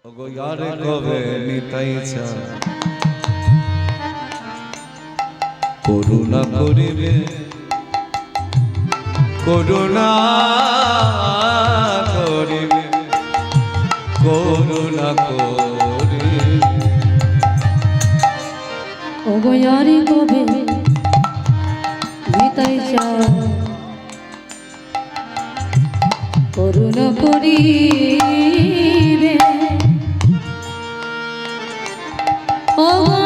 ওগো ইয়ারে কবে নিতাইছা করুণা করিবে করুণা করিবে করুণা করিবে ওগো ইয়ারে কবে নিতাইছা করুণা করিবে ওগো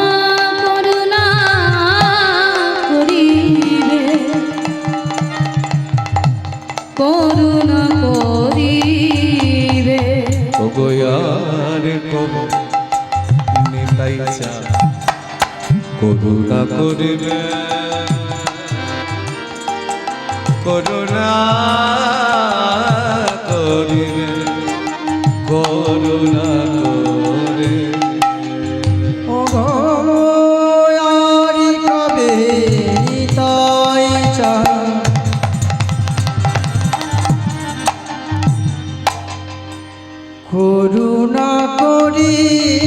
করুণা করিবে করুণা করিবে ওগো ইয়ারে কবে নিতাইছা করুণা করিবে করুণা করিবে করুণা করিবে ওগো ইয়ারে কবে নিতাইছা করুণা করিবে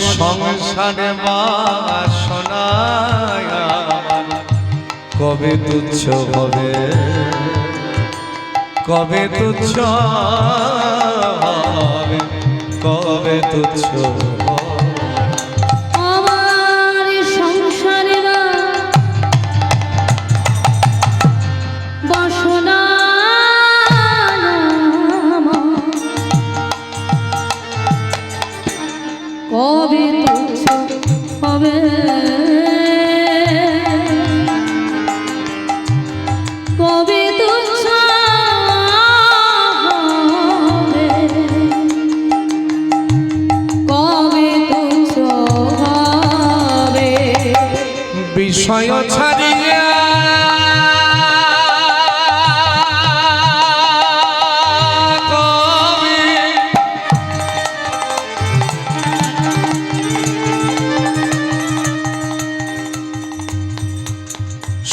সংসারে বাসনায় কবে তুচ্ছ হবে কবে তুচ্ছ হবে কবে তুচ্ছ আমার সংসারে বাসনা কবে তুচ্ছ হবে কবে তুচ্ছ হবে কবে তুচ্ছ হবে বিষয় ছাড়িয়া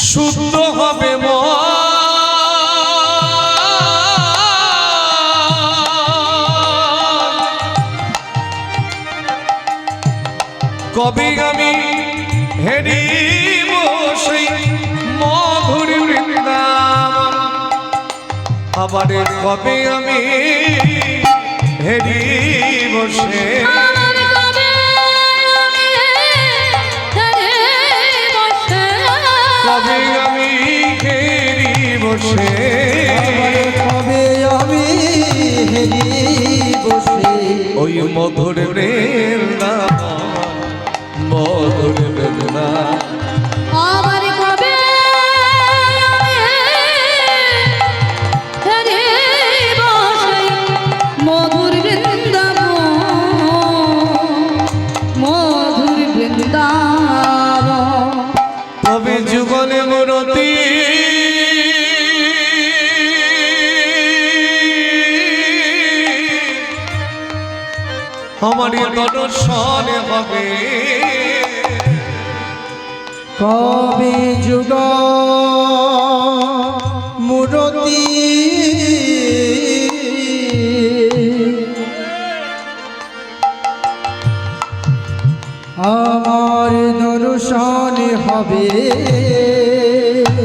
শুদ্ধ হবে কবে আমি হেরিব সেই মধুর বৃন্দাবন আবার কবে আমি হেরিব সেই কবে আমি হেরি বসে কবে আমি হেরি বসে ওই মধুর বৃন্দাবন মধুর বৃন্দাবন আমার কবে হেরে বসে মধুর বৃন্দাবন তবে যুগলে মূরতি আমার দর্শন হবে কবে যুগ মূরতি আমার দর্শন হবে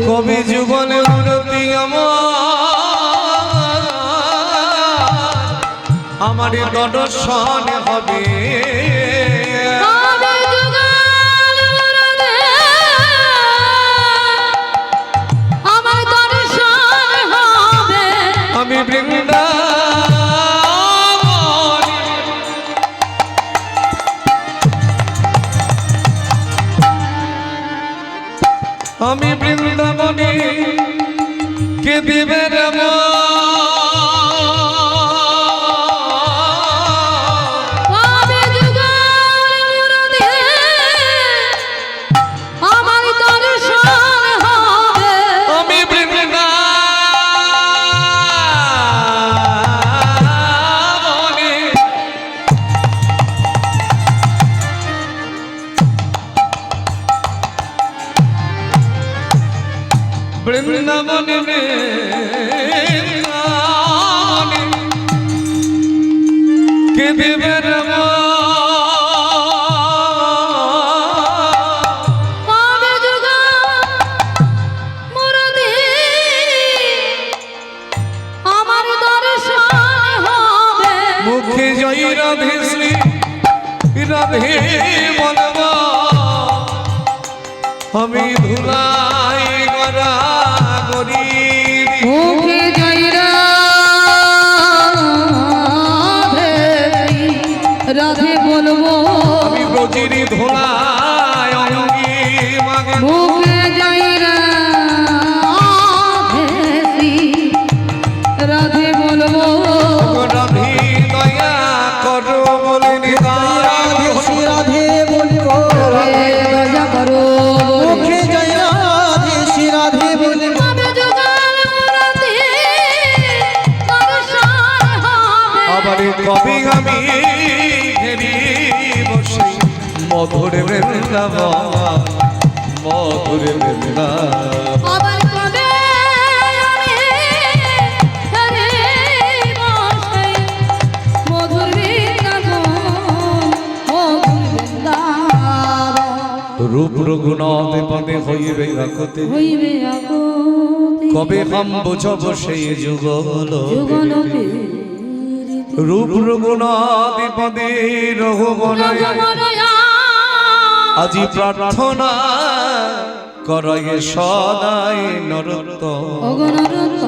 কবে যুগলে মূরতি আমার দর্শন হবে আমার দর্শন হবে আমি বৃন্দাবন আমি বৃন্দাবনে কে দিবে আমার দর্শন হবে আমি বৃন্দাবন মুখে জয় রাধে শ্রী রাধে বলব আমি ধুলাই গড়া গরি মুখে জয় রাধে রাধে বলবো আমি ব্রজিরি ধুলাই অঙ্গি মাগে মুখে জয় রাধে রাধে বলবো রাধে দয়া করো বলে রাধে শ্রী রাধে বলবো দয়া করো মুখে জয় রাধে শ্রী রাধে বলবো কবে যুগল মুরাতি দর্শন হবে আবার কবি আমি ঘেরি বসে মধুর বৃন্দাবন মধুর বৃন্দাবন আবার কবে আমি ধরে বসে মধুর বৃন্দাবন মধুর বৃন্দাবন রূপ রঘুনাথ পদে হইবে রাখতে হইবে আকুতি কবে হাম বুঝব সেই যুগল যুগলকে রূপ রঘুনাথ পদে রঘুবনয় আজি প্রার্থনা করয়ে সদাই নরোত্তম অগণরত